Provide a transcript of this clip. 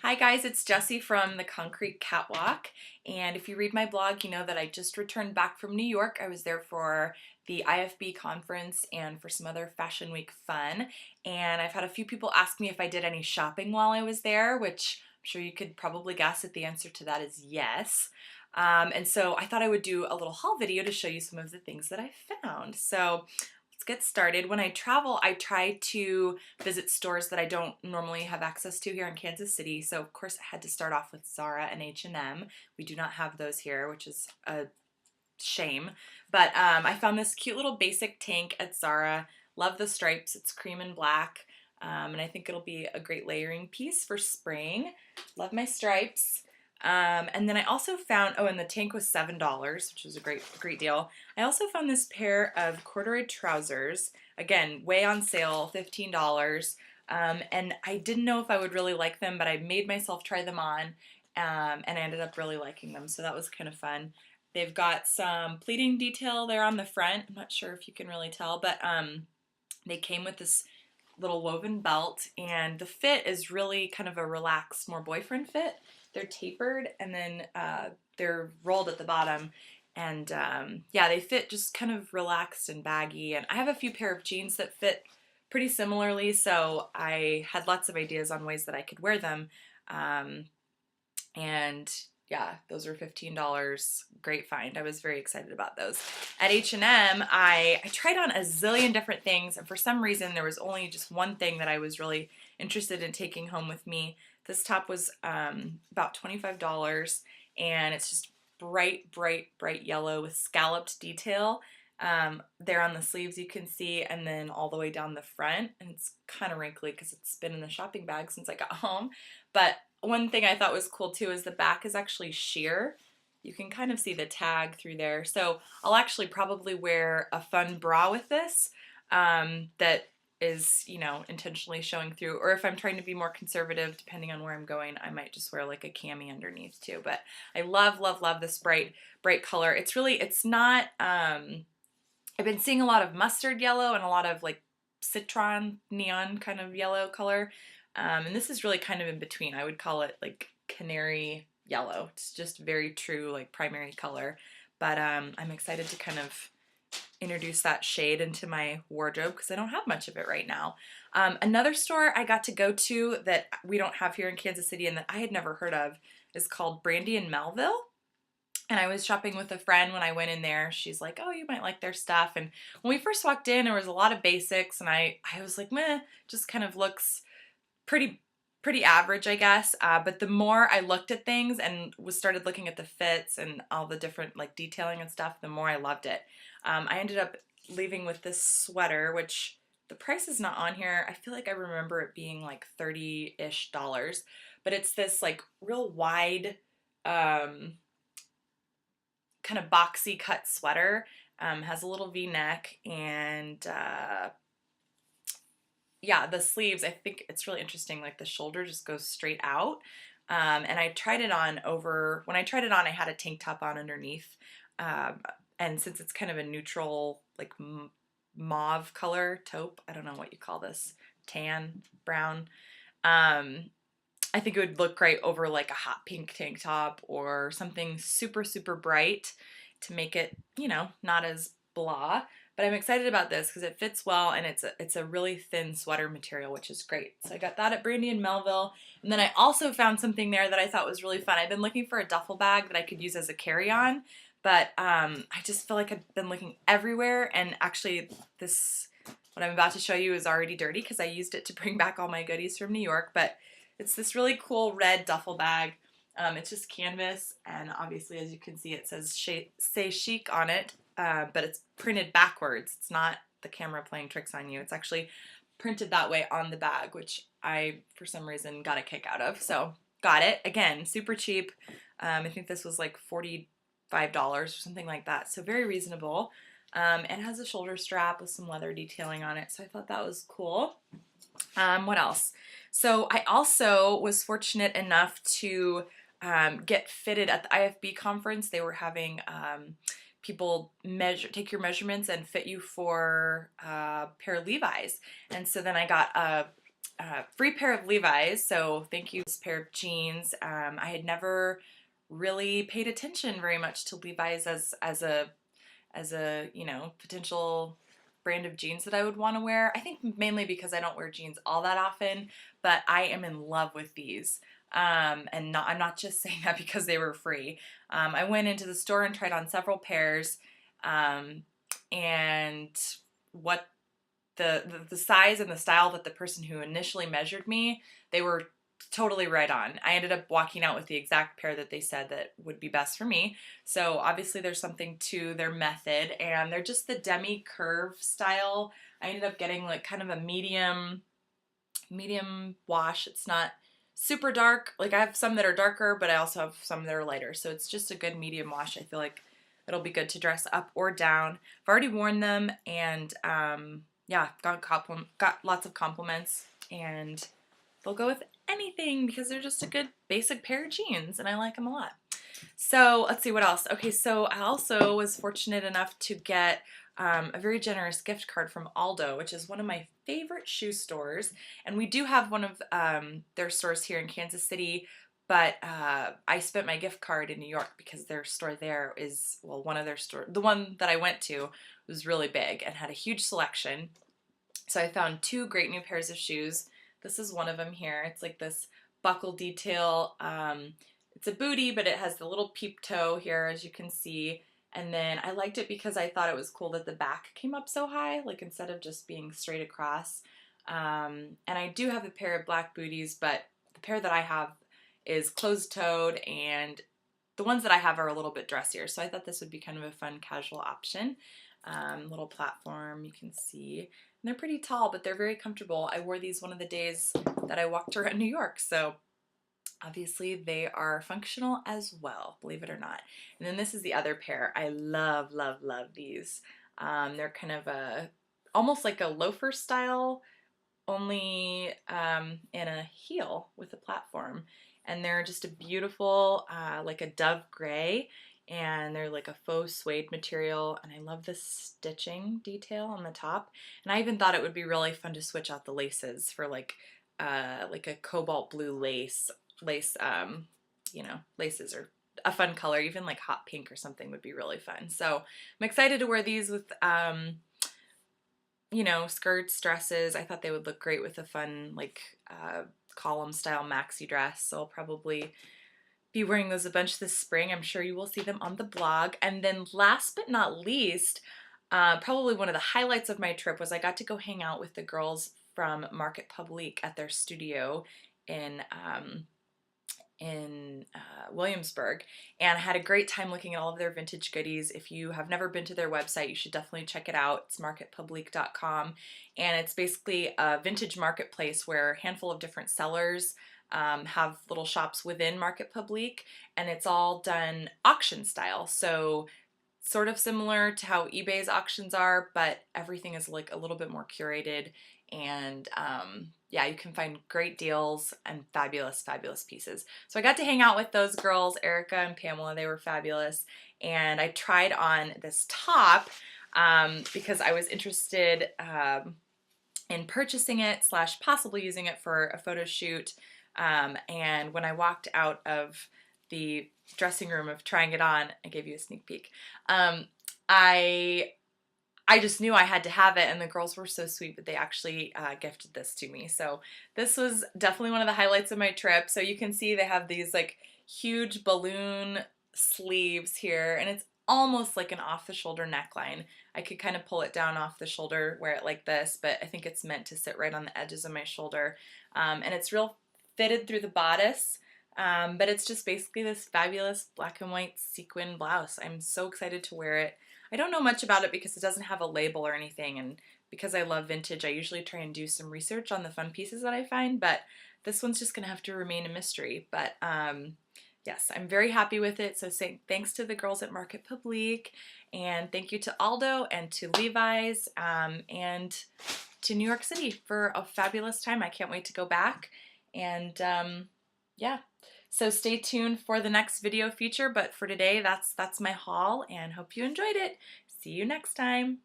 Hi guys, it's Jessie from the Concrete Catwalk, and if you read my blog, you know that I just returned back from New York. I was there for the IFB conference and for some other Fashion Week fun, and I've had a few people ask me if I did any shopping while I was there, which I'm sure you could probably guess that the answer to that is yes. And so I thought I would do a little haul video to show you some of the things that I found. So let's get started. When I travel, I try to visit stores that I don't normally have access to here in Kansas City. So of course I had to start off with Zara and H&M. We do not have those here, which is a shame. But I found this cute little basic tank at Zara. Love the stripes. It's cream and black. And I think it'll be a great layering piece for spring. Love my stripes. And then I also found, oh, and the tank was $7, which was a great deal. I also found this pair of corduroy trousers, again, way on sale, $15. And I didn't know if I would really like them, but I made myself try them on, and I ended up really liking them, so that was kind of fun. They've got some pleating detail there on the front. I'm not sure if you can really tell, but they came with this little woven belt, and the fit is really kind of a relaxed, more boyfriend fit. They're tapered, and then they're rolled at the bottom, and yeah, they fit just kind of relaxed and baggy. And I have a few pair of jeans that fit pretty similarly, so I had lots of ideas on ways that I could wear them. And yeah, those were $15. Great find. I was very excited about those. At H&M, I tried on a zillion different things, and for some reason there was only just one thing that I was really interested in taking home with me. This top was about $25, and it's just bright yellow with scalloped detail. There on the sleeves you can see, and then all the way down the front, and it's kind of wrinkly because it's been in the shopping bag since I got home. But one thing I thought was cool too is the back is actually sheer. You can kind of see the tag through there. So I'll actually probably wear a fun bra with this that is, you know, intentionally showing through. Or if I'm trying to be more conservative, depending on where I'm going, I might just wear like a cami underneath too. But I love this bright color. It's not, I've been seeing a lot of mustard yellow and a lot of like citron neon kind of yellow color. And this is really kind of in between. I would call it like canary yellow. It's just very true like primary color. But I'm excited to kind of introduce that shade into my wardrobe because I don't have much of it right now. Another store I got to go to that we don't have here in Kansas City and that I had never heard of is called Brandy and Melville. And I was shopping with a friend when I went in there. She's like, oh, you might like their stuff. And when we first walked in, there was a lot of basics, and I was like, meh, just kind of looks pretty average, I guess. But the more I looked at things and started looking at the fits and all the different like detailing and stuff, the more I loved it. I ended up leaving with this sweater, which the price is not on here. I feel like I remember it being like $30-ish, but it's this like real wide, kind of boxy cut sweater, has a little V-neck, and yeah, the sleeves, I think it's really interesting, like the shoulder just goes straight out. And I tried it on when I tried it on, I had a tank top on underneath, and since it's kind of a neutral like mauve color, taupe, I don't know what you call this, tan, brown, I think it would look great over like a hot pink tank top or something super bright to make it, you know, not as blah. But I'm excited about this because it fits well, and it's a really thin sweater material, which is great. So I got that at Brandy and Melville. And then I also found something there that I thought was really fun. I've been looking for a duffel bag that I could use as a carry-on, but I just feel like I've been looking everywhere, and actually what I'm about to show you is already dirty because I used it to bring back all my goodies from New York. But it's this really cool red duffel bag. It's just canvas, and obviously, as you can see, it says "Say Chic" on it, but it's printed backwards. It's not the camera playing tricks on you. It's actually printed that way on the bag, which I, for some reason, got a kick out of. So got it. Again, super cheap. I think this was like $45 or something like that, so very reasonable. It has a shoulder strap with some leather detailing on it, so I thought that was cool. What else? So I also was fortunate enough to get fitted at the IFB conference. They were having people take your measurements and fit you for a pair of Levi's. And so then I got free pair of Levi's, so thank you. This pair of jeans. I had never really paid attention very much to Levi's as a you know, potential brand of jeans that I would want to wear. I think mainly because I don't wear jeans all that often, but I am in love with these. And I'm not just saying that because they were free. I went into the store and tried on several pairs, and what the size and the style that the person who initially measured me, they were totally right on. I ended up walking out with the exact pair that they said that would be best for me. So obviously there's something to their method, and they're just the demi curve style. I ended up getting like kind of a medium wash. It's not super dark. Like I have some that are darker, but I also have some that are lighter. So it's just a good medium wash. I feel like it'll be good to dress up or down. I've already worn them, and yeah, got lots of compliments, and they'll go with anything because they're just a good basic pair of jeans, and I like them a lot. So let's see what else. Okay, so I also was fortunate enough to get a very generous gift card from ALDO, which is one of my favorite shoe stores, and we do have one of their stores here in Kansas City, but I spent my gift card in New York because their store there is, well, one of their stores, the one that I went to was really big and had a huge selection. So I found two great new pairs of shoes. This is one of them here. It's like this buckle detail. It's a bootie, but it has the little peep toe here, as you can see. And then I liked it because I thought it was cool that the back came up so high, like instead of just being straight across. And I do have a pair of black booties, but the pair that I have is closed-toed, and the ones that I have are a little bit dressier. So I thought this would be kind of a fun casual option. Little platform, you can see. And they're pretty tall, but they're very comfortable. I wore these one of the days that I walked around New York, so obviously they are functional as well, believe it or not. And then this is the other pair. I love, love, love these. They're kind of almost like a loafer style, only in a heel with a platform. And they're just a beautiful, like a dove gray, and they're like a faux suede material, and I love the stitching detail on the top. And I even thought it would be really fun to switch out the laces for like a cobalt blue lace, you know, laces are a fun color. Even like hot pink or something would be really fun. So I'm excited to wear these with, you know, skirts, dresses. I thought they would look great with a fun like column style maxi dress. So I'll probably be wearing those a bunch this spring. I'm sure you will see them on the blog. And then last but not least, probably one of the highlights of my trip was I got to go hang out with the girls from Publique at their studio in Williamsburg, and I had a great time looking at all of their vintage goodies. If you have never been to their website, you should definitely check it out. It's marketpublique.com, and it's basically a vintage marketplace where a handful of different sellers have little shops within Publique, and it's all done auction style. So sort of similar to how eBay's auctions are, but everything is like a little bit more curated, and yeah, you can find great deals and fabulous, fabulous pieces. So I got to hang out with those girls, Erica and Pamela. They were fabulous, and I tried on this top because I was interested in purchasing it / possibly using it for a photo shoot. And when I walked out of the dressing room of trying it on, I gave you a sneak peek. I just knew I had to have it, and the girls were so sweet, but they actually gifted this to me. So this was definitely one of the highlights of my trip. So you can see they have these like huge balloon sleeves here, and it's almost like an off-the-shoulder neckline. I could kind of pull it down off the shoulder, wear it like this, but I think it's meant to sit right on the edges of my shoulder. And it's real fitted through the bodice. But it's just basically this fabulous black and white sequin blouse. I'm so excited to wear it. I don't know much about it because it doesn't have a label or anything, and because I love vintage, I usually try and do some research on the fun pieces that I find, but this one's just gonna have to remain a mystery. But yes, I'm very happy with it. So thanks to the girls at Publique, and thank you to ALDO and to Levi's and to New York City for a fabulous time. I can't wait to go back, and yeah. So stay tuned for the next video feature, but for today, that's my haul, and hope you enjoyed it. See you next time.